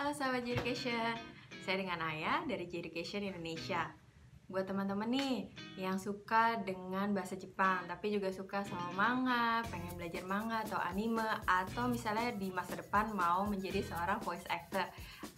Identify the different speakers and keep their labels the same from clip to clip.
Speaker 1: Halo sahabat J-Education, saya dengan Ayah dari J-Education Indonesia. Buat teman-teman nih yang suka dengan bahasa Jepang tapi juga suka sama manga, pengen belajar manga atau anime, atau misalnya di masa depan mau menjadi seorang voice actor,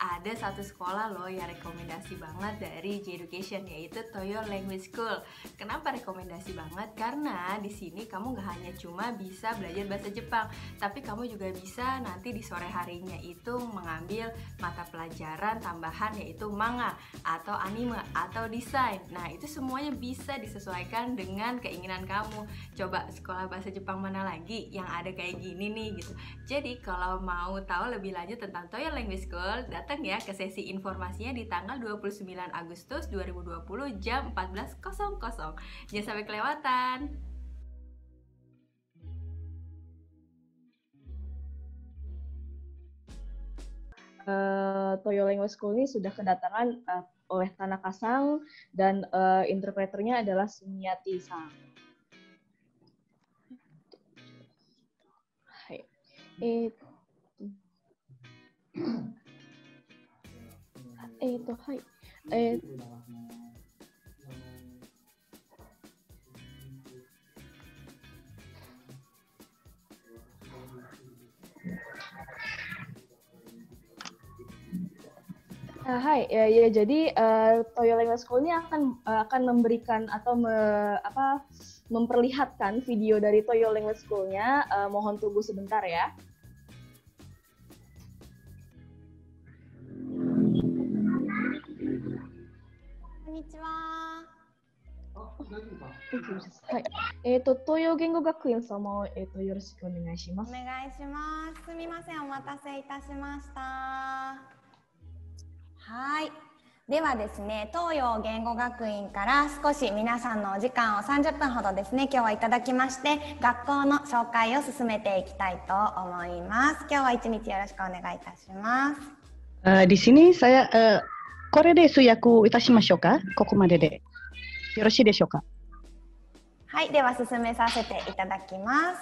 Speaker 1: ada satu sekolah loh yang rekomendasi banget dari J-Education, yaitu Toyo Language School. Kenapa rekomendasi banget? Karena di sini kamu gak hanya cuma bisa belajar bahasa Jepang, tapi kamu juga bisa nanti di sore harinya itu mengambil mata pelajaran tambahan, yaitu manga atau anime atau desain. Nah, itu semuanya bisa disesuaikan dengan keinginan kamu. Coba sekolah bahasa Jepang mana lagi yang ada kayak gini nih gitu. Jadi kalau mau tahu lebih lanjut tentang Toyo Language School, datang ya ke sesi informasinya di tanggal 29 Agustus 2020 jam 14.00. Jangan sampai kelewatan.
Speaker 2: Toyo Language School ini sudah kedatangan oleh Tanaka-san dan interpreternya adalah Sumiati-san. Hai. Hai. Hai, ya jadi Toyo Language School ini akan memberikan atau memperlihatkan video dari Toyo Language School-nya. Mohon tunggu sebentar ya. Konnichiwa. はい。東洋言語学院様をよろしくお願いします。お願いします。すみません、お待たせいたしました。はい。ではですね、東洋言語学院から少し皆さんのお時間を30分ほどですね、今日はいただきまして、学校の紹介を進めていきたいと思います。今日は一日よろしくお願いいたします。
Speaker 3: di sini saya これで通訳いたしましょうか。ここまででよろしいでしょうか。
Speaker 2: はい、では進めさせていただきます。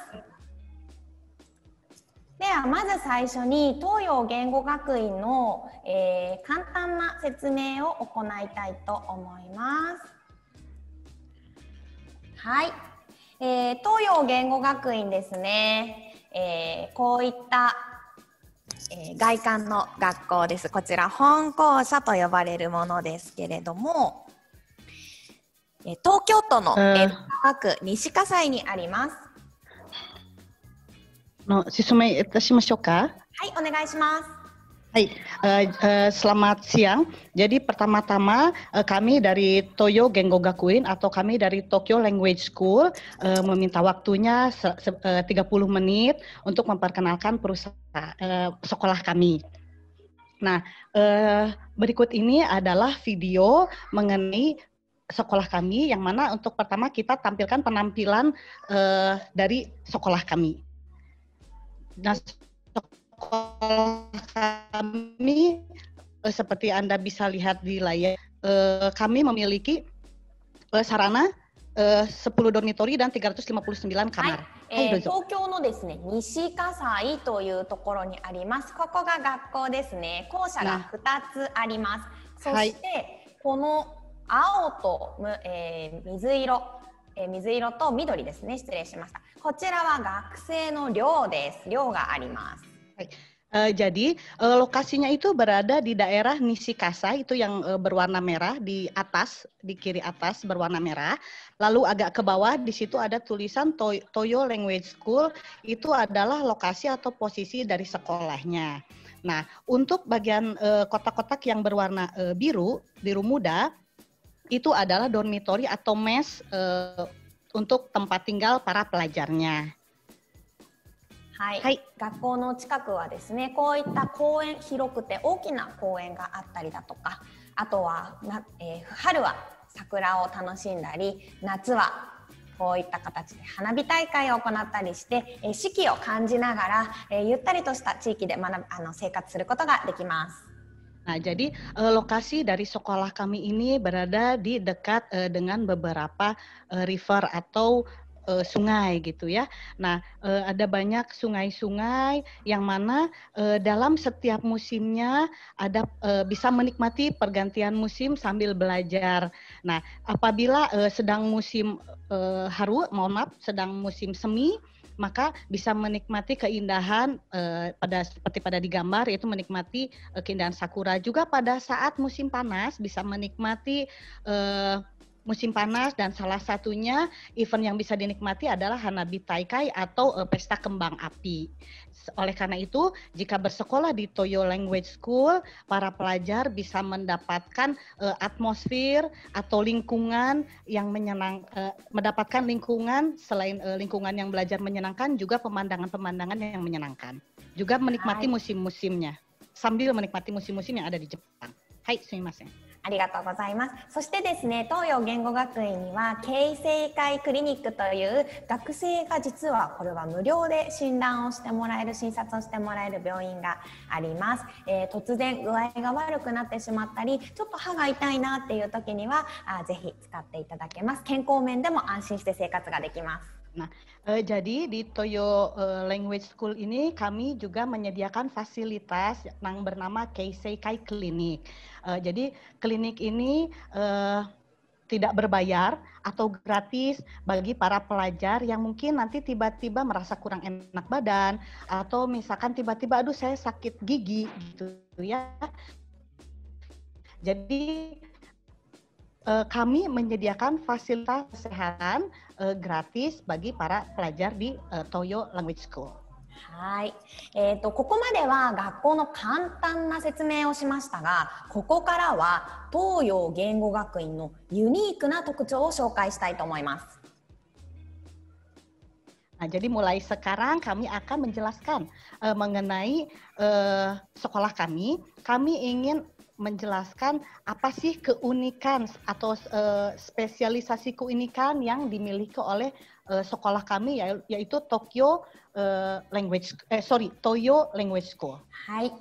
Speaker 2: ではまず最初に東洋言語学院の、簡単な説明を行いたいと思います。はい、東洋言語学院ですね、こういった、外観の学校です。こちら本校舎と呼ばれるものですけれども、東京都の江戸川区西葛西にあります。
Speaker 3: 説明いたしましょうか。
Speaker 2: はい、お願いします。
Speaker 3: Hai, selamat siang. Jadi pertama-tama kami dari Toyo Gengo Gakuin atau kami dari Tokyo Language School meminta waktunya 30 menit untuk memperkenalkan sekolah kami. Nah, berikut ini adalah video mengenai sekolah kami, yang mana untuk pertama kita tampilkan penampilan dari sekolah kami. Nah, sekolah kami seperti Anda bisa lihat di layar, kami memiliki sarana 10 dormitori dan 359 kamar.
Speaker 2: 東京のですね、西葛西というところにあります。ここが学校ですね。校舎が2つあります。そして、この青と、水色と緑ですね。失礼しました。こちらは学生の寮です。寮があります。
Speaker 3: Jadi lokasinya itu berada di daerah Nishikasa, itu yang berwarna merah di atas, di kiri atas berwarna merah. Lalu agak ke bawah di situ ada tulisan Toyo Language School, itu adalah lokasi atau posisi dari sekolahnya. Nah, untuk bagian kotak-kotak yang berwarna biru muda, itu adalah dormitory atau mes untuk tempat tinggal para pelajarnya.
Speaker 2: はい、学校の近くはですね、こういった公園、広くて大きな公園があったりだとか、あとは春は桜を楽しんだり、夏はこういった形で花火大会を行ったりして、四季を感じながら、ゆったりとした地域で生活することができます。
Speaker 3: Nah, jadi lokasi dari sekolah kami ini berada di dekat dengan beberapa river atau sungai gitu ya. Nah, ada banyak sungai-sungai yang mana dalam setiap musimnya ada bisa menikmati pergantian musim sambil belajar. Nah, apabila sedang musim mohon maaf, sedang musim semi, maka bisa menikmati keindahan seperti pada di gambar, yaitu menikmati keindahan sakura. Juga pada saat musim panas bisa menikmati musim panas, dan salah satunya event yang bisa dinikmati adalah Hanabi Taikai atau pesta kembang api. Oleh karena itu, jika bersekolah di Toyo Language School, para pelajar bisa mendapatkan atmosfer atau lingkungan yang mendapatkan lingkungan selain lingkungan yang belajar menyenangkan, juga pemandangan-pemandangan yang menyenangkan. Juga menikmati musim-musimnya, sambil menikmati musim-musim yang ada di Jepang. Hai, sumimasen.
Speaker 2: ありがとうございます。そしてですね、東洋言語学院には形成会クリニックという学生が実はこれは無料で診断をしてもらえる、診察をしてもらえる病院があります。突然具合が悪くなってしまったり、ちょっと歯が痛いなっていう時にはぜひ使っていただけます。健康面でも安心して生活ができます。
Speaker 3: Nah, jadi di Toyo Language School ini kami juga menyediakan fasilitas yang bernama Keisei Kai Clinic. Jadi klinik ini tidak berbayar atau gratis bagi para pelajar yang mungkin nanti tiba-tiba merasa kurang enak badan, atau misalkan tiba-tiba aduh saya sakit gigi gitu ya. Jadi kami menyediakan fasilitas kesehatan gratis bagi para pelajar di Toyo Language School.
Speaker 2: はい、ここまでは学校の簡単な説明をしましたが、ここからは東洋言語学院のユニークな特徴を紹介したいと思います。
Speaker 3: Nah, jadi mulai sekarang kami akan menjelaskan mengenai sekolah kami. Kami ingin menjelaskan apa sih keunikan atau spesialisasi keunikan yang dimiliki oleh sekolah kami, yaitu Toyo Language School.
Speaker 2: はい、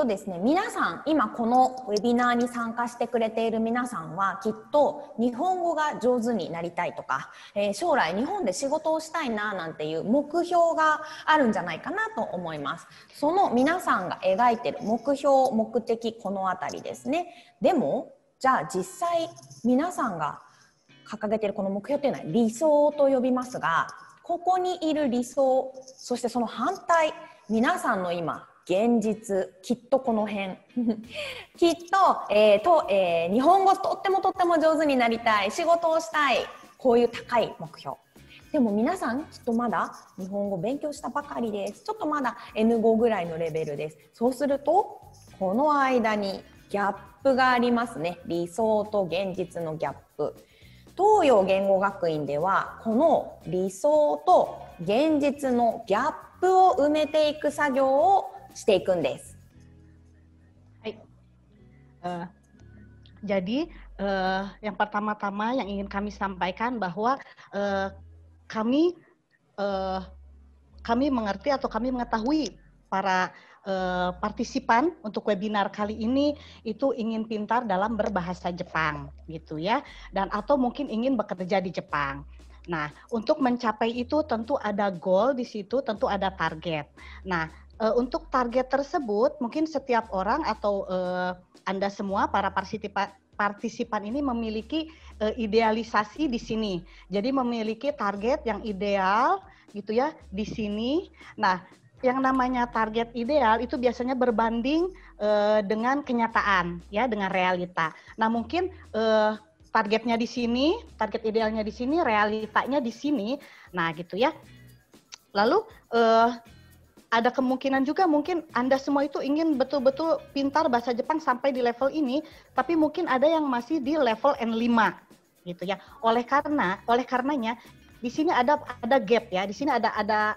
Speaker 2: ですね、皆さん今このウェビナーに参加してくれている皆さんはきっと日本語が上手になりたいとか、将来日本で仕事をしたいななんていう目標があるんじゃないかなと思います。その皆さんが描いている目標、目的、このあたりですね。でもじゃあ実際皆さんが掲げているこの目標というのは理想と呼びますが、ここにいる理想、そしてその反対、皆さんの今現実、きっとこの辺きっと、日本語とっても上手になりたい、仕事をしたい、こういう高い目標。でも皆さんきっとまだ日本語勉強したばかりです。ちょっとまだ N5 ぐらいのレベルです。そうするとこの間にギャップがありますね。理想と現実のギャップ。東洋言語学院ではこの理想と現実のギャップを埋めていく作業をしていくんです。
Speaker 3: Jadi yang pertama-tama yang ingin kami sampaikan bahwa kami mengerti atau kami mengetahui para partisipan untuk webinar kali ini itu ingin pintar dalam berbahasa Jepang gitu ya, dan atau mungkin ingin bekerja di Jepang. Nah, untuk mencapai itu tentu ada goal di situ, tentu ada target. Nah, untuk target tersebut mungkin setiap orang atau Anda semua para partisipan ini memiliki idealisasi di sini. Jadi memiliki target yang ideal gitu ya di sini. Nah, yang namanya target ideal itu biasanya berbanding dengan kenyataan ya, dengan realita. Nah, mungkin targetnya di sini, target idealnya di sini, realitanya di sini. Nah, gitu ya. Lalu ada kemungkinan juga mungkin Anda semua itu ingin betul-betul pintar bahasa Jepang sampai di level ini, tapi mungkin ada yang masih di level N5 gitu ya. Oleh karenanya di sini ada gap ya. Di sini ada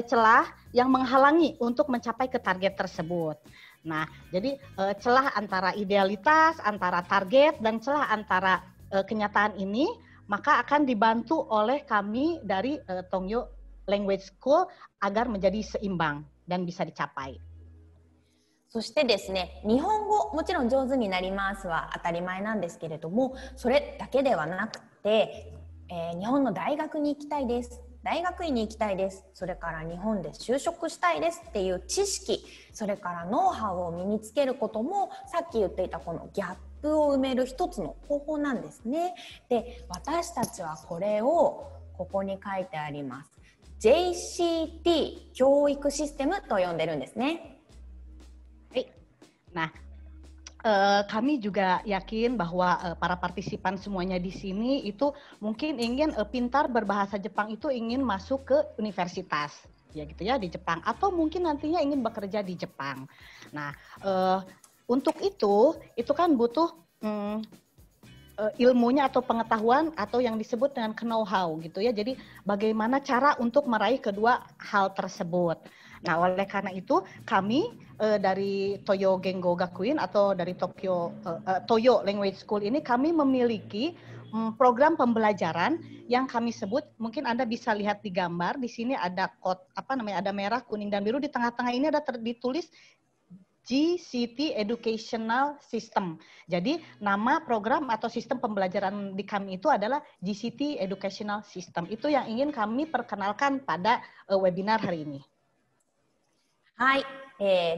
Speaker 3: celah yang menghalangi untuk mencapai ke target tersebut. Nah, jadi celah antara idealitas, antara target, dan celah antara kenyataan ini, maka akan dibantu oleh kami dari Toyo Language School agar menjadi seimbang dan bisa dicapai.
Speaker 2: そしてですね、日本語もちろん上手になりますは当たり前なんですけれども、それだけではなくて、日本の大学に行きたいです。大学院に行きたいです。それから日本で就職したいですっていう知識、それからノウハウを身につけることも、さっき言っていたこのギャップを埋める一つの方法なんですね。で、私たちはこれをここに書いてあります。JCT 教育システムと呼んでるんですね。
Speaker 3: はい。Nah, kami juga yakin bahwa para partisipan semuanya di sini itu mungkin ingin pintar berbahasa Jepang itu ingin masuk ke universitas, ya gitu ya, di Jepang, atau mungkin nantinya ingin bekerja di Jepang. Nah, untuk itu kan butuh ilmunya atau pengetahuan atau yang disebut dengan know-how gitu ya. Jadi bagaimana cara untuk meraih kedua hal tersebut. Nah, oleh karena itu kami dari Toyo Gengo Gakuin atau dari Toyo Language School ini kami memiliki program pembelajaran yang kami sebut, mungkin Anda bisa lihat di gambar, di sini ada ada merah, kuning dan biru, di tengah-tengah ini ada ditulis GCT Educational System. Jadi nama program atau sistem pembelajaran di kami itu adalah GCT Educational System. Itu yang ingin kami perkenalkan pada webinar hari ini.
Speaker 2: はい、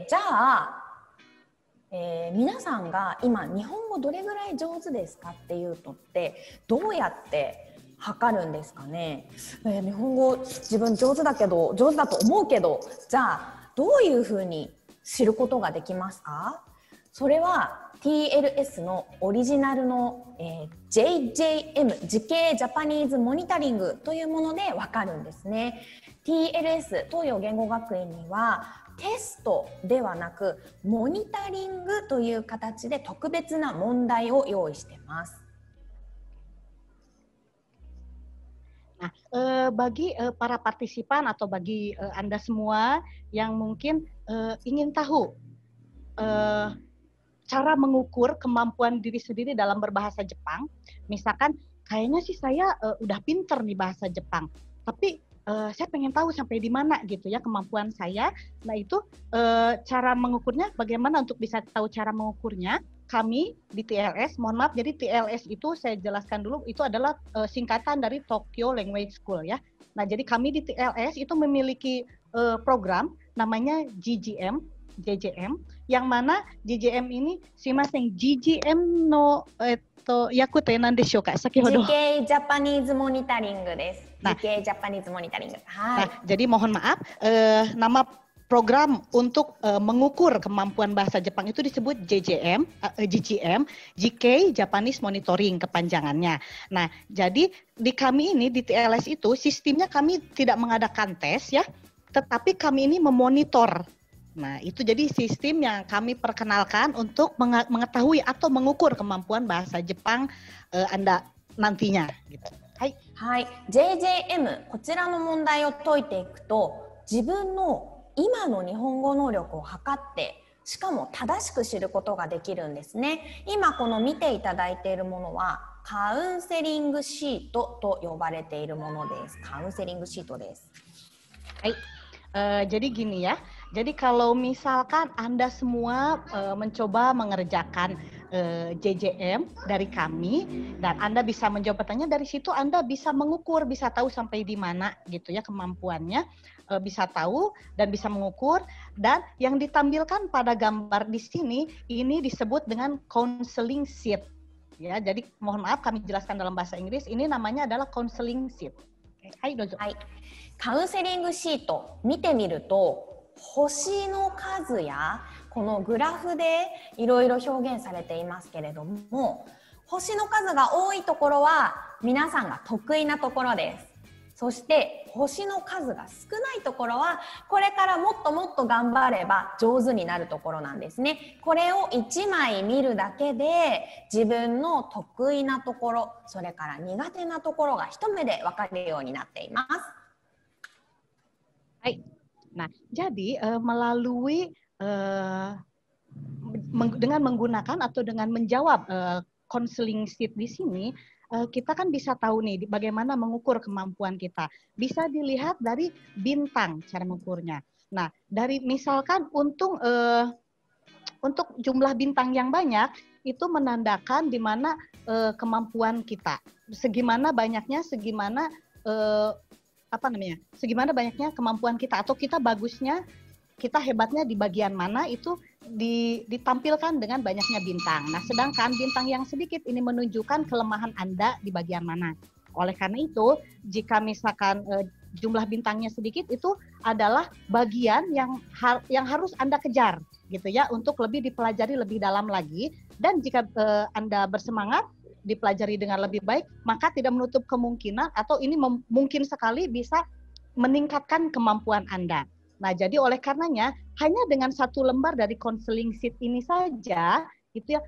Speaker 2: じゃあ、皆さんが今日本語どれぐらい上手ですかっていうのってどうやって測るんですかね。日本語自分上手だと思うけど、じゃあどういうふうに知ることができますか。それは TLS のオリジナルの、JJM 時系ジャパニーズモニタリングというものでわかるんですね。TLS 東洋言語学園にはテストではなくモニタリングという形で特別な問題を用意しています。
Speaker 3: Nah, bagi para partisipan atau bagi Anda semua yang mungkin ingin tahu cara mengukur kemampuan diri sendiri dalam berbahasa Jepang, misalkan kayaknya sih saya udah pinter nih bahasa Jepang, tapi saya pengen tahu sampai di mana gitu ya kemampuan saya. Nah itu cara mengukurnya, bagaimana untuk bisa tahu cara mengukurnya? Kami di TLS, mohon maaf, jadi TLS itu saya jelaskan dulu, itu adalah singkatan dari Tokyo Language School ya. Nah jadi kami di TLS itu memiliki program namanya JJM, yang mana JJM ini simasen JJM no yakute nan deshou ka? Sakihodo.
Speaker 2: 時系ジャパニーズモニタリングです。時系ジャパニーズモニタリング。はい。
Speaker 3: Jadi mohon maaf, nama program untuk mengukur kemampuan bahasa Jepang itu disebut JJM, JK Japanese Monitoring kepanjangannya. Nah, jadi di kami ini di TLS itu sistemnya kami tidak mengadakan tes ya, tetapi kami ini memonitor. Nah, itu jadi sistem yang kami perkenalkan untuk mengetahui atau mengukur kemampuan bahasa Jepang Anda nantinya. Gitu.
Speaker 2: はい、JJM こちらの問題を解いていくと自分の今の日本語能力を測ってしかも正しく知ることができるんですね。今この見ていただいているものはカウンセリングシートと呼ばれているものです。カウンセリングシートです。
Speaker 3: はい、jadi gini ya. Jadi kalau misalkan Anda semua mencoba mengerjakan JJM dari kami dan Anda bisa menjawab pertanyaan, dari situ Anda bisa mengukur, bisa tahu sampai di mana gitu ya kemampuannya, bisa tahu dan bisa mengukur. Dan yang ditampilkan pada gambar di sini ini disebut dengan counseling sheet. Ya, jadi mohon maaf kami jelaskan dalam bahasa Inggris, ini namanya adalah counseling sheet. Hai, dozo.
Speaker 2: はい、カウンセリングシート見てみると星の数やこのグラフでいろいろ表現されていますけれども、星の数が多いところは皆さんが得意なところです。そして星の数が少ないところはこれからもっともっと頑張れば上手になるところなんですね。これを1枚見るだけで自分の得意なところ、それから苦手なところが一目で分かるようになっています。
Speaker 3: はい。Nah, jadi melalui dengan menggunakan atau dengan menjawab counseling sheet di sini, kita kan bisa tahu nih bagaimana mengukur kemampuan kita. Bisa dilihat dari bintang cara mengukurnya. Nah, dari misalkan untuk jumlah bintang yang banyak itu menandakan di mana kemampuan kita. segimana banyaknya segimana banyaknya kemampuan kita atau kita bagusnya, kita hebatnya di bagian mana itu ditampilkan dengan banyaknya bintang. Nah, sedangkan bintang yang sedikit ini menunjukkan kelemahan Anda di bagian mana. Oleh karena itu, jika misalkan jumlah bintangnya sedikit, itu adalah bagian yang harus Anda kejar gitu ya, untuk lebih dipelajari lebih dalam lagi. Dan jika Anda bersemangat dipelajari dengan lebih baik, maka tidak menutup kemungkinan atau ini mungkin sekali bisa meningkatkan kemampuan Anda. Nah, jadi oleh karenanya hanya dengan satu lembar dari counseling sheet ini saja, itu ya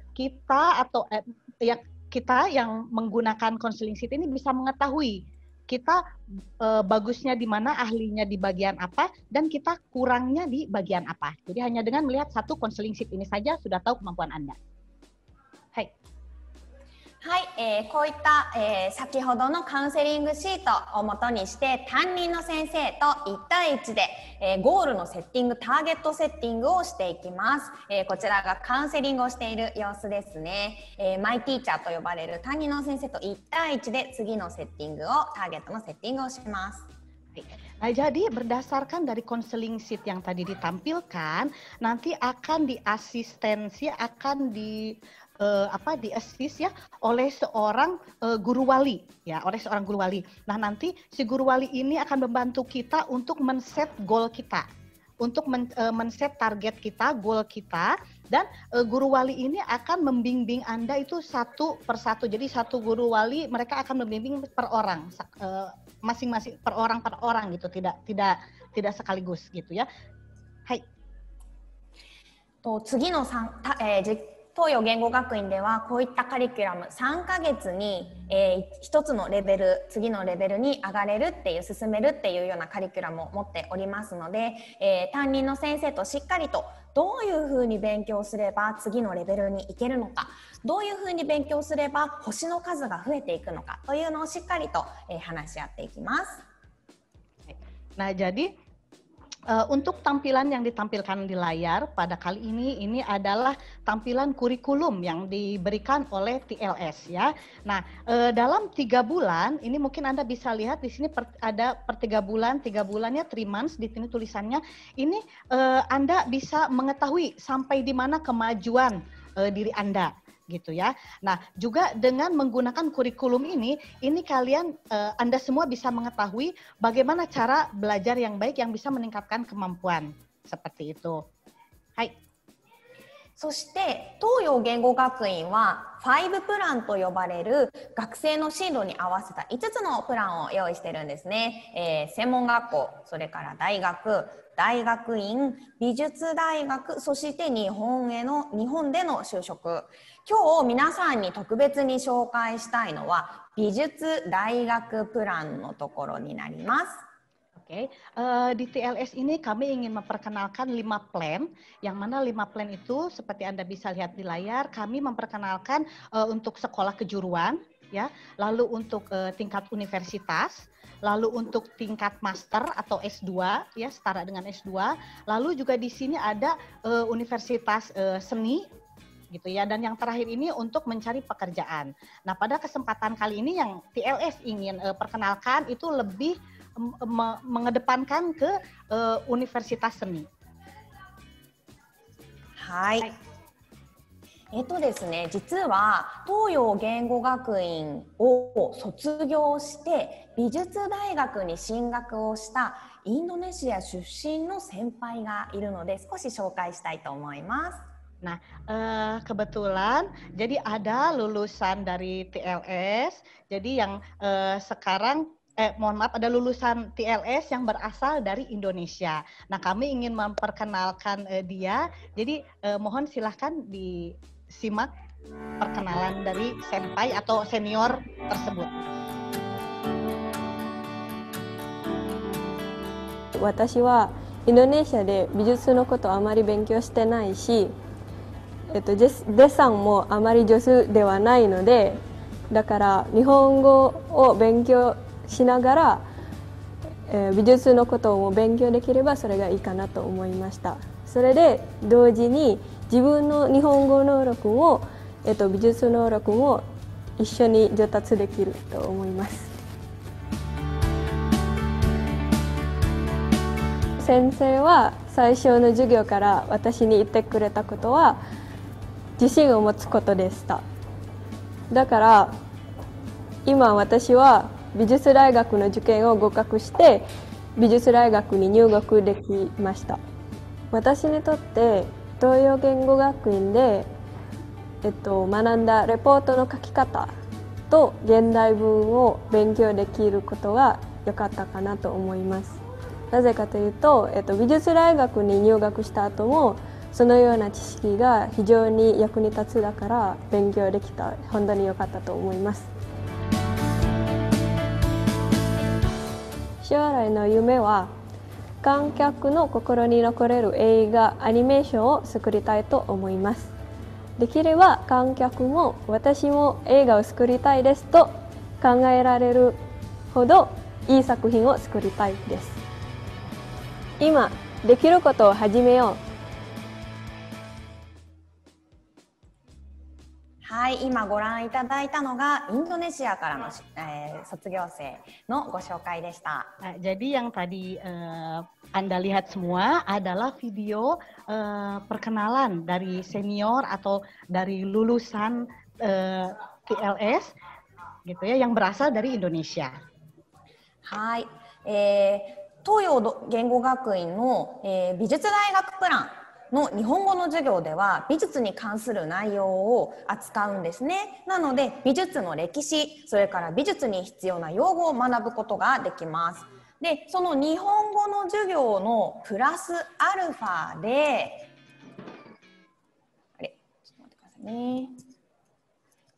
Speaker 3: kita yang menggunakan counseling sheet ini bisa mengetahui kita bagusnya di mana, ahlinya di bagian apa, dan kita kurangnya di bagian apa. Jadi hanya dengan melihat satu counseling sheet ini saja sudah tahu kemampuan Anda. Hai.
Speaker 2: はい、こういった、先ほどのカウンセリングシートをもとにして担任の先生と1対1で、ゴールのセッティング、ターゲットセッティングをしていきます。こちらがカウンセリングをしている様子ですね。マイティーチャーと呼ばれる担任の先生と1対1で次のセッティングを、ターゲットのセッティングをします。
Speaker 3: Nah, jadi berdasarkan dari counseling sheet yang tadi ditampilkan, nanti akan diasistensi, akan di-assist ya oleh seorang guru wali ya, oleh seorang guru wali. Nah, nanti si guru wali ini akan membantu kita untuk men-set goal kita, untuk men-set target kita, goal kita, dan guru wali ini akan membimbing Anda itu satu persatu. Jadi satu guru wali mereka akan membimbing per orang, masing-masing per orang gitu, tidak sekaligus gitu ya. Hai.
Speaker 2: 次の東洋言語学院ではこういったカリキュラム3ヶ月に、一つのレベル、次のレベルに上がれるっていう、進めるっていうようなカリキュラムを持っておりますので、担任の先生としっかりとどういうふうに勉強すれば次のレベルに行けるのか、どういうふうに勉強すれば星の数が増えていくのかというのをしっかりと、話し合っていきます。
Speaker 3: Nah, jadi untuk tampilan yang ditampilkan di layar pada kali ini adalah tampilan kurikulum yang diberikan oleh TLS ya. Nah, dalam 3 bulan ini mungkin Anda bisa lihat di sini ada per 3 bulannya 3 months di sini tulisannya. Ini Anda bisa mengetahui sampai di mana kemajuan diri Anda gitu ya. Nah, juga dengan menggunakan kurikulum ini kalian Anda semua bisa mengetahui bagaimana cara belajar yang baik yang bisa meningkatkan kemampuan seperti itu. Hai.
Speaker 2: そして東洋言語学院は5プランと呼ばれる学生の進路に合わせた5つのプランを用意してるんですね。専門学校、それから大学、大学院、美術大学、そして日本での就職。今日皆さんに特別に紹介したいのは美術大学プランのところになります。
Speaker 3: Oke, di TLS ini kami ingin memperkenalkan 5 plan, yang mana 5 plan itu seperti Anda bisa lihat di layar, kami memperkenalkan untuk sekolah kejuruan, ya, lalu untuk tingkat universitas, lalu untuk tingkat master atau S2, ya, setara dengan S2, lalu juga di sini ada universitas seni, gitu ya, dan yang terakhir ini untuk mencari pekerjaan. Nah, pada kesempatan kali ini yang TLS ingin perkenalkan itu lebih mengedepankan ke universitas seni.
Speaker 2: はい。ですね、実は東洋言語学院を卒業して美術大学に進学をしたインドネシア出身の先輩がいるので少し紹介したいと思います。
Speaker 3: Nah, kebetulan jadi ada lulusan dari TLS, jadi yang sekarang mohon maaf, ada lulusan TLS yang berasal dari Indonesia. Nah, kami ingin memperkenalkan dia. Jadi mohon silahkan disimak perkenalan dari senpai atau senior tersebut.
Speaker 4: 私はインドネシアで美術のことあまり勉強してないし、デッサンもあまり上手ではないので、だから日本語を勉強しながら、美術のことも勉強できればそれがいいかなと思いました。それで同時に自分の日本語能力も、美術能力も一緒に上達できると思います。先生は最初の授業から私に言ってくれたことは自信を持つことでした。だから今私は美術大学の受験を合格して美術大学に入学できました。私にとって東洋言語学院で、学んだレポートの書き方と現代文を勉強できることが良かったかなと思います。なぜかというと、美術大学に入学した後もそのような知識が非常に役に立つだから勉強できた本当に良かったと思います。将来の夢は観客の心に残れる映画、アニメーションを作りたいと思います。できれば観客も私も映画を作りたいですと考えられるほどいい作品を作りたいです。今できることを始めよう。
Speaker 2: はい、今ご覧いただいたのがインドネシアからの、卒業生のご紹介でした。
Speaker 3: Jadi yang tadi Anda lihat semua adalah video perkenalan dari senior atau dari lulusan TLS gitu ya yang berasal dari Indonesia.
Speaker 2: はい、東洋言語学院の、美術大学プランの日本語の授業では美術に関する内容を扱うんですね。なので美術の歴史、それから美術に必要な用語を学ぶことができます。で、その日本語の授業のプラスアルファで、ちょっと待ってくださいね。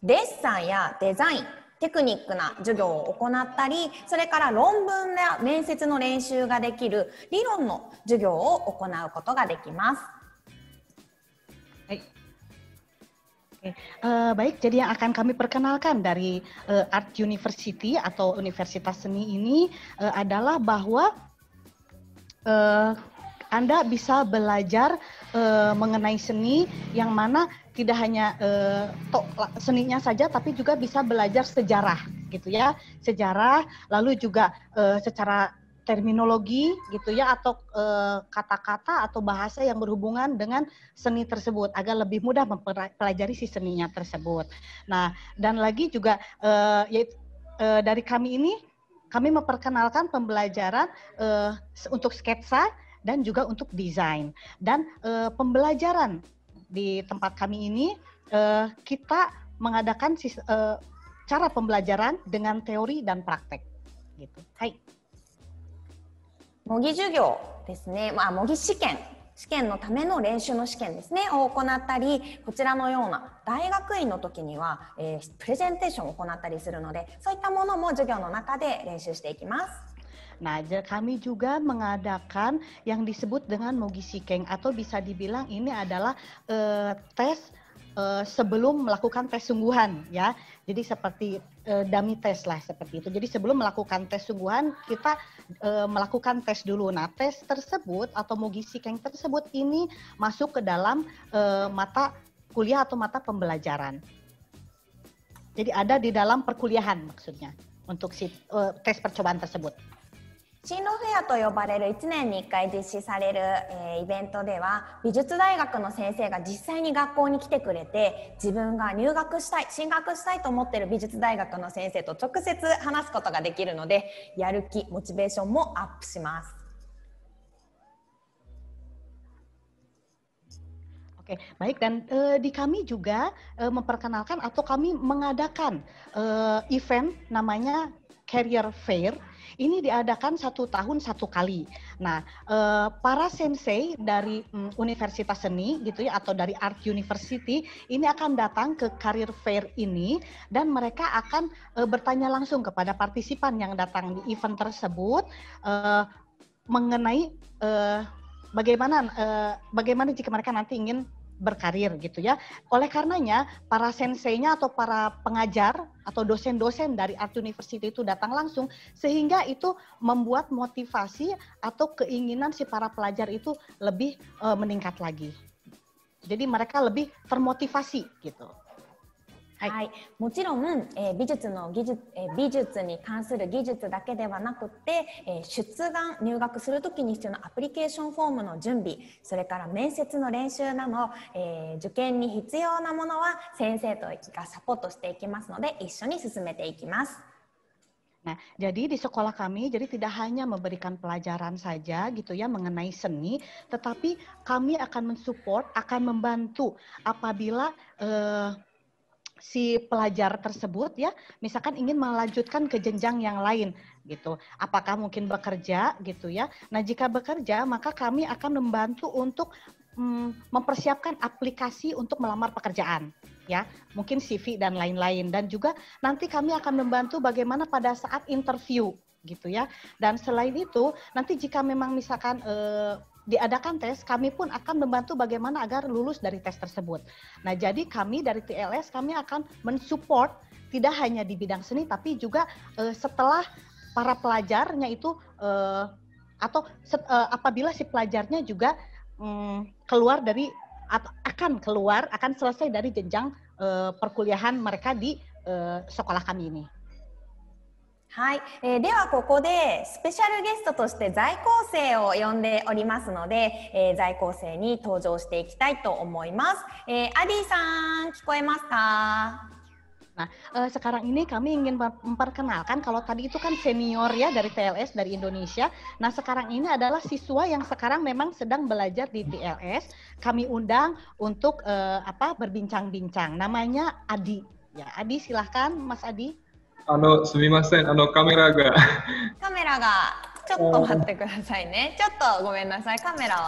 Speaker 2: デッサンやデザイン、テクニックな授業を行ったり、それから論文や面接の練習ができる理論の授業を行うことができます。
Speaker 3: Baik, jadi yang akan kami perkenalkan dari Art University atau Universitas Seni ini adalah bahwa Anda bisa belajar mengenai seni yang mana tidak hanya seninya saja, tapi juga bisa belajar sejarah, gitu ya, sejarah, lalu juga secara terminologi gitu ya atau kata-kata atau bahasa yang berhubungan dengan seni tersebut agar lebih mudah mempelajari si seninya tersebut. Nah, dan lagi juga dari kami ini kami memperkenalkan pembelajaran untuk sketsa dan juga untuk desain. Dan pembelajaran di tempat kami ini kita mengadakan cara pembelajaran dengan teori dan praktek gitu. Hai.
Speaker 2: 模擬授業ですね、模擬試験のための練習の試験ですねを行ったり、こちらのような大学院の時には、プレゼンテーションを行ったりするので、そういったものも授業の中で練習していきます。
Speaker 3: Nah, kami juga mengadakan yang disebut dengan mogi sikeng atau bisa dibilang ini adalah tes sebelum melakukan tes sungguhan ya. Jadi seperti dummy test lah seperti itu. Jadi sebelum melakukan tes sungguhan kita melakukan tes dulu. Nah, tes tersebut atau mogi sikeng tersebut ini masuk ke dalam mata kuliah atau mata pembelajaran. Jadi ada di dalam perkuliahan maksudnya untuk si tes percobaan tersebut.
Speaker 2: 進路フェアと呼ばれる1年に1回実施される、イベントでは美術大学の先生が実際に学校に来てくれて、自分が入学したい、進学したいと思っている美術大学の先生と直接話すことができるので、やる気、モチベーションもアップします。
Speaker 3: Oke, baik, dan di kami juga memperkenalkan atau kami mengadakan event namanya Career Fair. Ini diadakan 1 tahun 1 kali. Nah, para sensei dari Universitas Seni gitu ya atau dari Art University ini akan datang ke Career Fair ini dan mereka akan bertanya langsung kepada partisipan yang datang di event tersebut mengenai bagaimana jika mereka nanti ingin berkarir gitu ya. Oleh karenanya para senseinya atau para pengajar atau dosen-dosen dari Art University itu datang langsung sehingga itu membuat motivasi atau keinginan si para pelajar itu lebih meningkat lagi. Jadi mereka lebih termotivasi gitu.
Speaker 2: はい、もちろん、美術に関する技術だけではなくて、出願入学するときに必要なアプリケーションフォームの準備、それから面接の練習など、受験に必要なものは先生とがサポートしていきますので、一緒に進めていきます。
Speaker 3: Nah, jadi di sekolah kami, jadi tidak hanya memberikan pelajaran saja gitu ya mengenai seni, tetapi kami akan mensupport, akan membantu apabila si pelajar tersebut ya, misalkan ingin melanjutkan ke jenjang yang lain gitu. Apakah mungkin bekerja gitu ya. Nah, jika bekerja maka kami akan membantu untuk mempersiapkan aplikasi untuk melamar pekerjaan ya, mungkin CV dan lain-lain, dan juga nanti kami akan membantu bagaimana pada saat interview gitu ya. Dan selain itu nanti jika memang misalkan diadakan tes, kami pun akan membantu bagaimana agar lulus dari tes tersebut. Nah, jadi kami dari TLS kami akan mensupport tidak hanya di bidang seni, tapi juga setelah para pelajarnya itu apabila si pelajarnya juga keluar dari atau akan selesai dari jenjang perkuliahan mereka di sekolah kami ini.
Speaker 2: はい、ではここでスペシャルゲストとして在校生を呼んでおりますので、在校生に登場していきたいと思います。アディさん聞こえますか？
Speaker 3: Nah, sekarang ini kami ingin memperkenalkan, kalau tadi itu kan senior ya dari TLS dari Indonesia. Nah, sekarang ini adalah siswa yang sekarang memang sedang belajar di TLS. Kami undang untuk berbincang-bincang. Namanya Adi. Ya, Adi silahkan, Mas Adi.
Speaker 5: すみません、カメラが
Speaker 2: ちょっと待ってくださいね。ちょっとごめんなさい。カメラを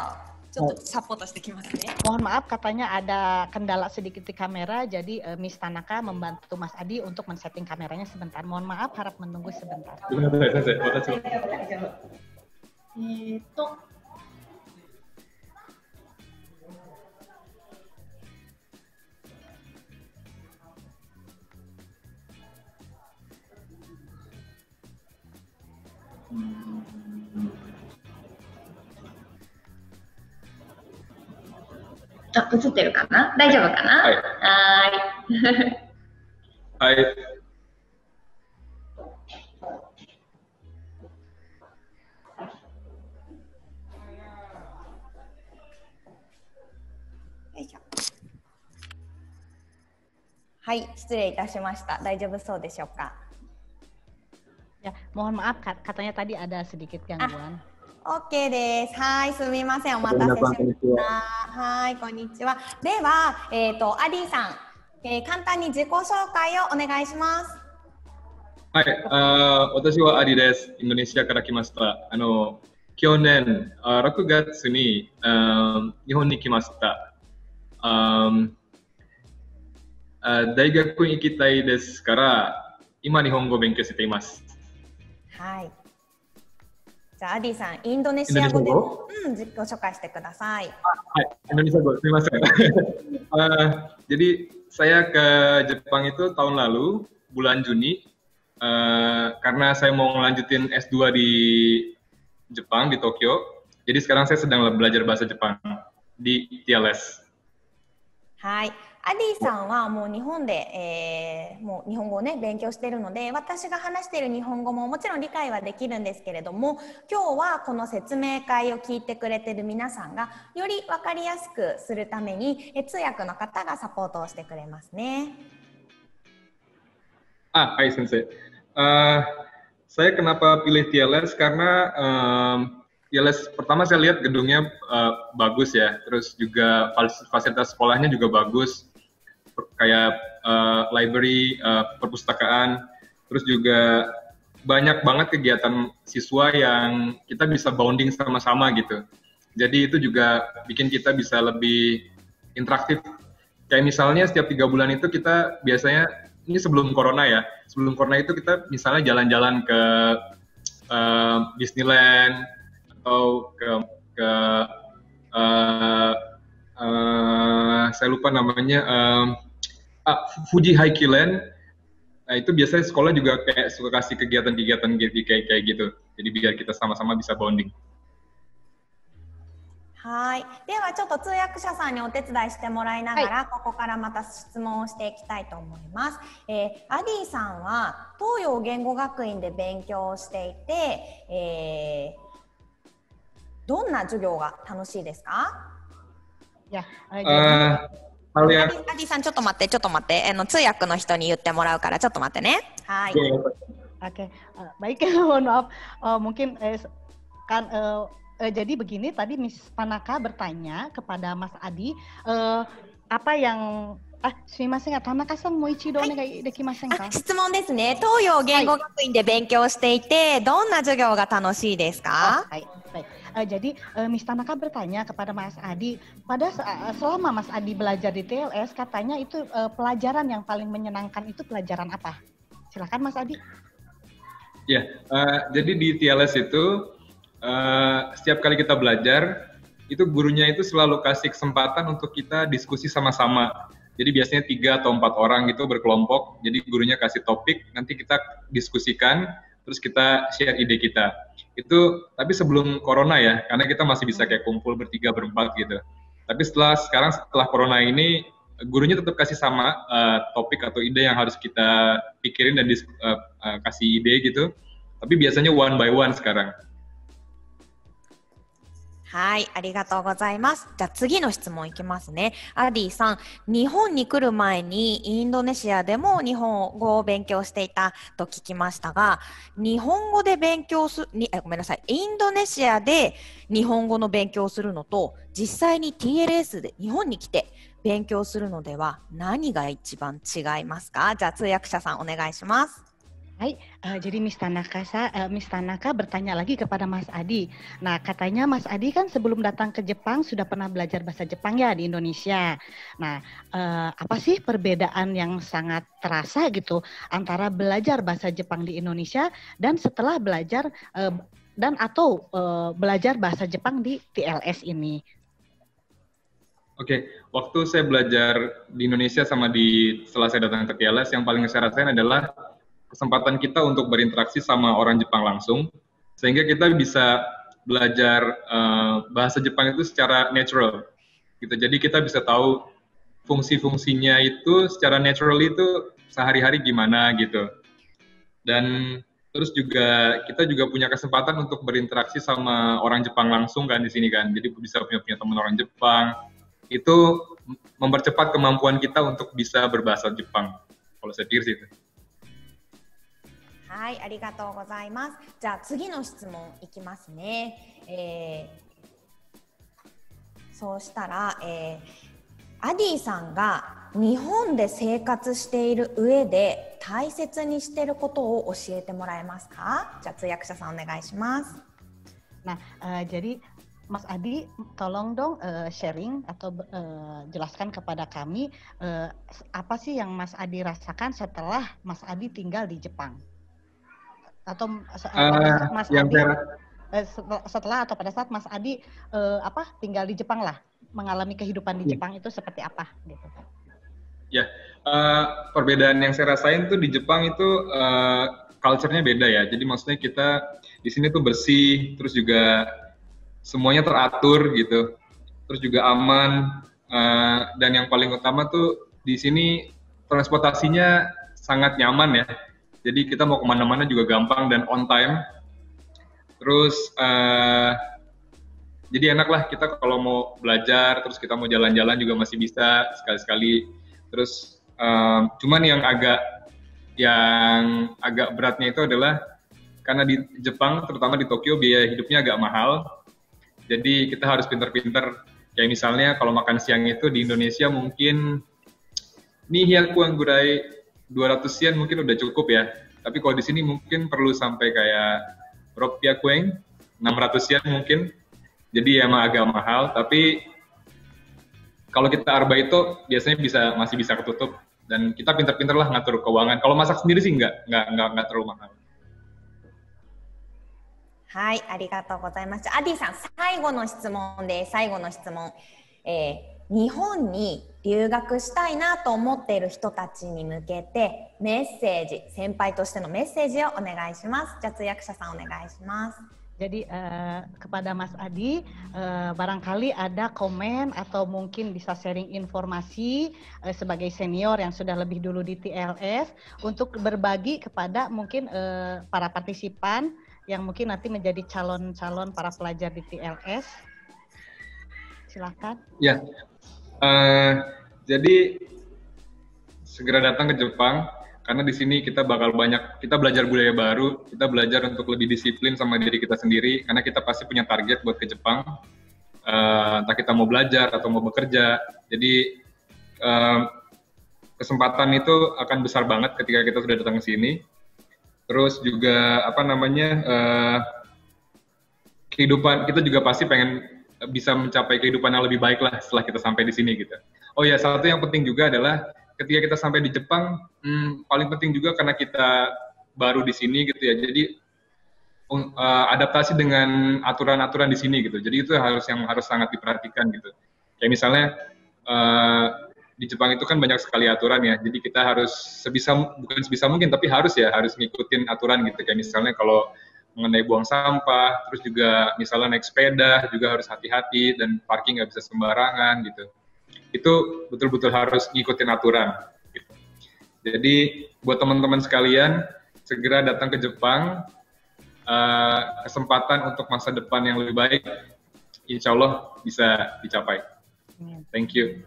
Speaker 2: ちょっとサポートしてきますね。
Speaker 3: Mohon maaf, katanya ada kendala sedikit di kamera, jadi Miss Tanaka membantu Mas Adi untuk men-setting kameranya sebentar. Mohon maaf, harap menunggu sebentar.
Speaker 2: Ah, 映ってるかな？大丈夫かな？
Speaker 5: はい。はい。
Speaker 2: はい、失礼いたしました。大丈夫そうでしょうか。
Speaker 3: Ya, mohon maaf, katanya tadi ada sedikit gangguan.
Speaker 2: OK です。はい、すみません。お待たせしました。はい、こんにちは。では、アディさん、簡単に自己紹介をお願いします。
Speaker 5: はい、私はアディです。インドネシアから来ました。去年6月に日本に来ました。大学に行きたいですから、今日本語を勉強しています。
Speaker 2: はい。じゃあ、アディさん、インドネシア語で自己紹介してください。
Speaker 5: はい、Indonesia Go, terima kasih. Jadi saya ke Jepang itu tahun lalu, bulan Juni, karena saya mau ngelanjutin S2 di Jepang, di Tokyo. Jadi sekarang saya sedang belajar bahasa Jepang di TLS.
Speaker 2: はい。アディさんはもう日本で、もう日本語をね勉強しているので、私が話している日本語ももちろん理解はできるんですけれども、今日はこの説明会を聞いてくれている皆さんがより分かりやすくするために通訳の方がサポートをしてくれますね。
Speaker 5: Hai Sensei. Saya kenapa pilih TLS karena TLS pertama saya lihat gedungnya bagus ya, terus juga fasilitas sekolahnya juga bagus, kayak library, perpustakaan, terus juga banyak banget kegiatan siswa yang kita bisa bonding sama-sama gitu. Jadi itu juga bikin kita bisa lebih interaktif. Kayak misalnya setiap 3 bulan itu kita biasanya, ini sebelum corona ya, sebelum corona itu kita misalnya jalan-jalan ke Disneyland, atau ke saya lupa namanya, Fuji Highland. Nah, itu biasanya sekolah juga kayak suka kasih kegiatan-kegiatan kayak gitu. Jadi biar kita sama-sama bisa bonding.
Speaker 2: はい。ではちょっと通訳者さんにお手伝いしてもらいながら、ここからまた質問をしていきたいと思います。アディさんは東洋言語学院で勉強をしていて、どんな授業が楽しいですか？Ya,
Speaker 5: hal
Speaker 2: ア
Speaker 5: yang
Speaker 2: ディさんちょっと待って、通訳の人に言ってもらうからちょっと待ってね。はい。
Speaker 3: Oke, baik, mohon maaf, mungkin kan jadi begini tadi Miss Panaka bertanya kepada Mas Adi, apa yang sumimasen ya, Tanaka-san mau ichido onegai dekimasen ka?
Speaker 2: 質問ですね。東洋言語学院で勉強していて、どんな授業が楽しいですか？
Speaker 3: Baik. Jadi Miss Tanaka bertanya kepada Mas Adi, selama Mas Adi belajar di TLS, katanya itu pelajaran yang paling menyenangkan itu pelajaran apa? Silakan Mas Adi.
Speaker 5: Ya, jadi di TLS itu setiap kali kita belajar, itu gurunya itu selalu kasih kesempatan untuk kita diskusi sama-sama. Jadi biasanya 3 atau 4 orang gitu berkelompok, jadi gurunya kasih topik, nanti kita diskusikan, terus kita share ide kita. Itu tapi sebelum corona ya, karena kita masih bisa kayak kumpul bertiga berempat gitu. Tapi setelah corona ini, gurunya tetap kasih sama topik atau ide yang harus kita pikirin dan kasih ide gitu. Tapi biasanya one by one sekarang.
Speaker 2: はい、ありがとうございます。じゃあ次の質問いきますね。アディさん、日本に来る前にインドネシアでも日本語を勉強していたと聞きましたが、日本語で勉強ごめんなさい、インドネシアで日本語の勉強をするのと、実際に TLS で日本に来て勉強するのでは何が一番違いますか？じゃあ通訳者さんお願いします。
Speaker 3: Hai, jadi Miss Tanaka bertanya lagi kepada Mas Adi. Nah, katanya Mas Adi kan sebelum datang ke Jepang sudah pernah belajar bahasa Jepang ya di Indonesia. Nah, apa sih perbedaan yang sangat terasa gitu antara belajar bahasa Jepang di Indonesia dan setelah belajar belajar bahasa Jepang di TLS ini?
Speaker 5: Oke, waktu saya belajar di Indonesia sama setelah saya datang ke TLS, yang paling saya rasain adalah kesempatan kita untuk berinteraksi sama orang Jepang langsung, sehingga kita bisa belajar bahasa Jepang itu secara natural. Gitu. Jadi kita bisa tahu fungsi-fungsinya itu secara natural itu sehari-hari gimana gitu. Dan terus juga kita juga punya kesempatan untuk berinteraksi sama orang Jepang langsung kan di sini kan. Jadi bisa punya teman orang Jepang. Itu mempercepat kemampuan kita untuk bisa berbahasa Jepang. Kalau saya pikir sih itu.
Speaker 2: はい、ありがとうございます。じゃあ次の質問いきますね。そうしたら、アディさんが日本で生活している上で大切にしていることを教えてもらえますか？じゃあ通訳者さんお願いします。
Speaker 3: Nah, jadi Mas Adi, tolong dong sharing atau jelaskan kepada kami apa sih yang Mas Adi rasakan setelah Mas Adi tinggal di Jepang? Atau Mas Adi setelah atau pada saat Mas Adi tinggal di Jepang lah, mengalami kehidupan di Jepang itu seperti apa gitu?
Speaker 5: Ya, perbedaan yang saya rasain tuh di Jepang itu culture-nya beda ya. Jadi maksudnya kita di sini tuh bersih, terus juga semuanya teratur gitu, terus juga aman, dan yang paling utama tuh di sini transportasinya sangat nyaman ya. Jadi kita mau kemana-mana juga gampang dan on time. Terus jadi enak lah kita kalau mau belajar, terus kita mau jalan-jalan juga masih bisa sekali-sekali. Terus cuman yang agak beratnya itu adalah karena di Jepang, terutama di Tokyo, biaya hidupnya agak mahal. Jadi kita harus pinter-pinter. Kayak misalnya kalau makan siang itu di Indonesia mungkin nihyaku anggurai 200 yen mungkin udah cukup ya. Tapi kalau di sini mungkin perlu sampai kayak rupiah kueng 600 yen mungkin. Jadi emang agak mahal, tapi kalau kita arba itu biasanya masih bisa ketutup dan kita pinter-pinter lah ngatur keuangan. Kalau masak sendiri sih nggak terlalu mahal.
Speaker 2: はい、ありがとうございます。アディさん、最後の質問です。最後の質問。日本に留学したいなと思っている人たちに向けてメッセージ、先輩としてのメッセージをお願いします。じゃあ通訳者さんお願いします。
Speaker 3: Jadi kepada Mas Adi, barangkali ada komen atau mungkin bisa sharing informasi sebagai senior yang sudah lebih dulu di TLS untuk berbagi kepada mungkin para partisipan yang mungkin nanti menjadi calon-calon para pelajar di TLS. Silakan.
Speaker 5: Ya, jadi segera datang ke Jepang. Karena di sini kita belajar budaya baru, kita belajar untuk lebih disiplin sama diri kita sendiri, karena kita pasti punya target buat ke Jepang, entah kita mau belajar atau mau bekerja. Jadi kesempatan itu akan besar banget ketika kita sudah datang ke sini. Terus juga kehidupan kita juga pasti pengen bisa mencapai kehidupan yang lebih baik lah setelah kita sampai di sini gitu. Oh ya, satu yang penting juga adalah ketika kita sampai di Jepang, paling penting juga karena kita baru di sini gitu ya, jadi adaptasi dengan aturan-aturan di sini gitu. Jadi itu harus sangat diperhatikan gitu. Kayak misalnya di Jepang itu kan banyak sekali aturan ya, jadi kita harus bukan sebisa mungkin, tapi harus ngikutin aturan gitu. Kayak misalnya kalau mengenai buang sampah, terus juga misalnya naik sepeda juga harus hati-hati dan parking nggak bisa sembarangan gitu. Itu betul-betul harus ngikutin aturan. Gitu. Jadi buat teman-teman sekalian, segera datang ke Jepang, kesempatan untuk masa depan yang lebih baik, insya Allah bisa dicapai. Thank you.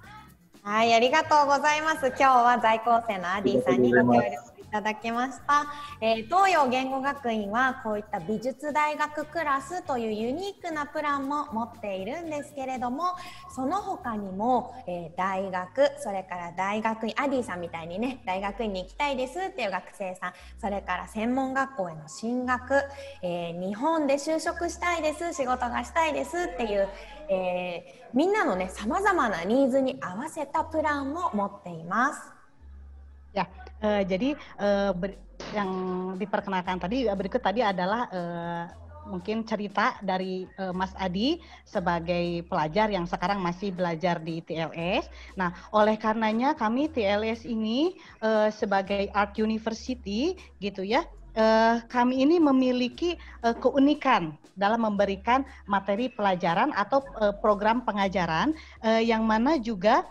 Speaker 2: はい、ありがとうございます。今日は在校生のアディさんにご協力いただきました。東洋言語学院はこういった美術大学クラスというユニークなプランも持っているんですけれども、その他にも、大学、それから大学院、アディさんみたいにね、大学院に行きたいですっていう学生さん、それから専門学校への進学、日本で就職したいです、仕事がしたいですっていう、みんなのね、様々なニーズに合わせたプランを持っています。
Speaker 3: Ya, jadi yang diperkenalkan tadi berikut tadi adalah mungkin cerita dari Mas Adi sebagai pelajar yang sekarang masih belajar di TLS. Nah, oleh karenanya kami TLS ini sebagai Art University gitu ya, kami ini memiliki keunikan dalam memberikan materi pelajaran atau program pengajaran yang mana juga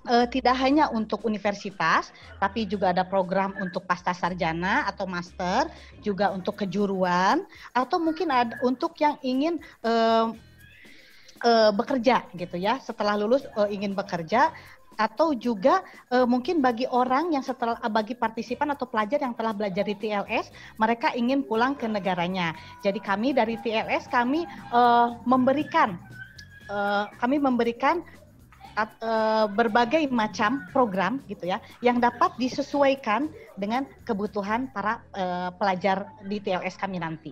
Speaker 3: tidak hanya untuk universitas, tapi juga ada program untuk pasca sarjana atau master, juga untuk kejuruan, atau mungkin ada untuk yang ingin bekerja gitu ya, setelah lulus ingin bekerja, atau juga mungkin bagi orang yang bagi partisipan atau pelajar yang telah belajar di TLS, mereka ingin pulang ke negaranya. Jadi kami dari TLS memberikan berbagai macam program gitu ya yang dapat disesuaikan dengan kebutuhan para pelajar di TLS kami nanti.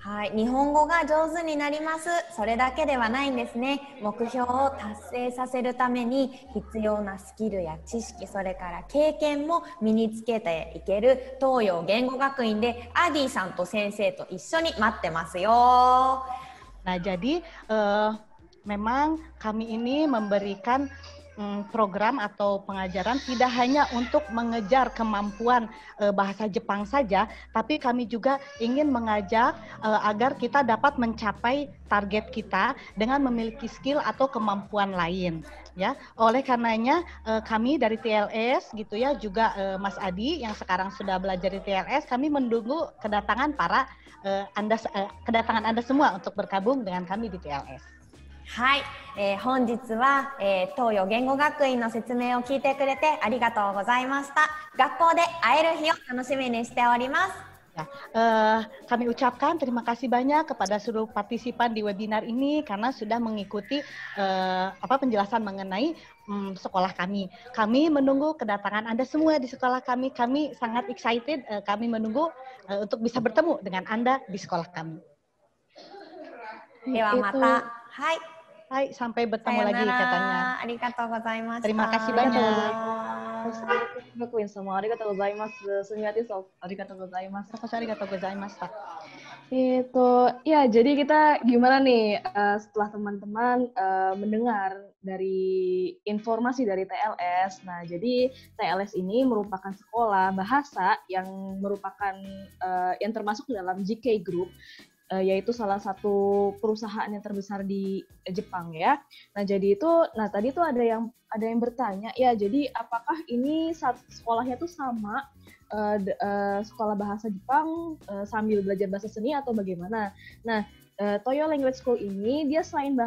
Speaker 2: はい、日本語が上手になります。それだけではないんですね。目標を達成させるために必要なスキルや知識、それから経験も身につけていける東洋言語学院でアディさんと先生と一緒に待ってますよ。
Speaker 3: Nah, jadi memang kami ini memberikan program atau pengajaran tidak hanya untuk mengejar kemampuan bahasa Jepang saja, tapi kami juga ingin mengajak agar kita dapat mencapai target kita dengan memiliki skill atau kemampuan lain. Ya, oleh karenanya kami dari TLS gitu ya, juga Mas Adi yang sekarang sudah belajar di TLS, kami menunggu kedatangan kedatangan Anda semua untuk bergabung dengan kami di TLS.
Speaker 2: はい、本日は、東洋言語学院の説明を聞いてくれてありがとうございました。学校で会える日を楽しみにしております。
Speaker 3: Ya, kami ucapkan terima kasih banyak kepada seluruh partisipan di webinar ini karena sudah mengikuti penjelasan mengenai sekolah kami. Kami menunggu kedatangan Anda semua di sekolah kami. Kami sangat excited, kami menunggu untuk bisa bertemu dengan Anda di sekolah kami.
Speaker 2: Dewa mata. Hai.
Speaker 3: Hai, sampai bertemu lagi katanya. Terima kasih banyak.
Speaker 6: 学院様ありがとうございます。すみません、ありがとうございます。
Speaker 3: ありがとうございました。
Speaker 6: Ya, jadi kita gimana nih setelah teman-teman mendengar dari informasi dari TLS. Nah, jadi TLS ini merupakan sekolah bahasa yang merupakan yang termasuk dalam GK Group. yaitu salah satu perusahaan yang terbesar di Jepang ya. Nah jadi itu, nah tadi tuh ada yang bertanya ya, jadi apakah ini sekolahnya tuh sama sekolah bahasa Jepang sambil belajar bahasa seni atau bagaimana? Nah Toyo Language School ini dia selain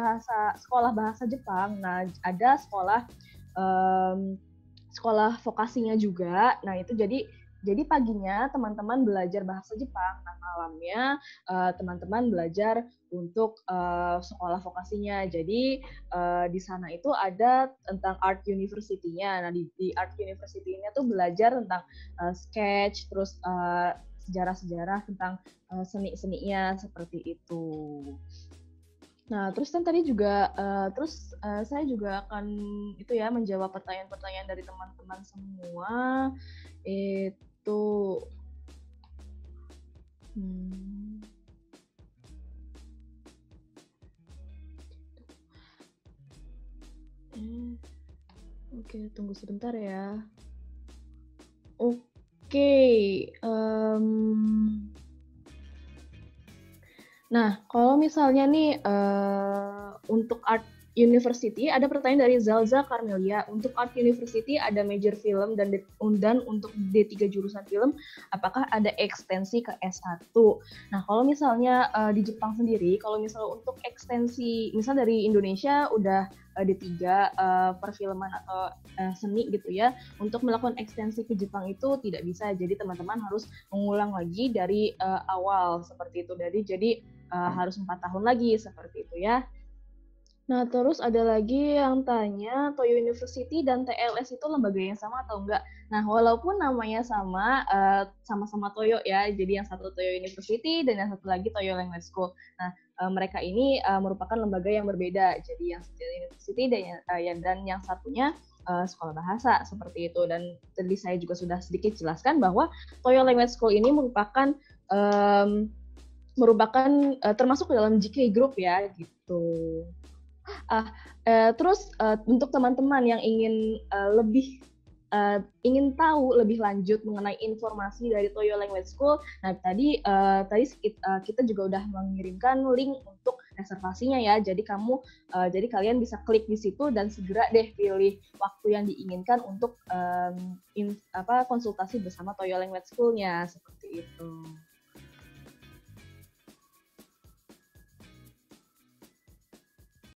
Speaker 6: sekolah bahasa Jepang, nah ada sekolah vokasinya juga. Nah itu jadi paginya teman-teman belajar bahasa Jepang, nah malamnya teman-teman belajar untuk sekolah vokasinya. Jadi di sana itu ada tentang Art University-nya. Nah di Art University-nya tuh belajar tentang sketch, terus sejarah-sejarah tentang seni-seninya seperti itu. Nah, terus kan tadi juga, saya juga akan itu ya menjawab pertanyaan-pertanyaan dari teman-teman semua. Itu, oke, tunggu sebentar ya. Oke, nah, kalau misalnya nih untuk Art University ada pertanyaan dari Zalza Carmelia. Untuk Art University ada major film dan untuk D3 jurusan film, apakah ada ekstensi ke S1? Nah, kalau misalnya di Jepang sendiri, kalau misalnya untuk ekstensi, misal dari Indonesia udah D3 perfilman atau seni gitu ya, untuk melakukan ekstensi ke Jepang itu tidak bisa. Jadi teman-teman harus mengulang lagi dari awal seperti itu. Jadi harus 4 tahun lagi seperti itu ya. Nah, terus ada lagi yang tanya, Toyo University dan TLS itu lembaga yang sama atau enggak? Nah, walaupun namanya sama-sama Toyo ya, jadi yang satu Toyo University dan yang satu lagi Toyo Language School. Nah, mereka ini merupakan lembaga yang berbeda, jadi yang satu University dan yang satunya sekolah bahasa seperti itu. Dan tadi saya juga sudah sedikit jelaskan bahwa Toyo Language School ini merupakan termasuk ke dalam GK Group ya, gitu. Terus untuk teman-teman yang ingin tahu lebih lanjut mengenai informasi dari Toyo Language School, nah tadi kita juga udah mengirimkan link untuk reservasinya ya. Jadi kalian bisa klik di situ dan segera deh pilih waktu yang diinginkan untuk konsultasi bersama Toyo Language School-nya seperti itu.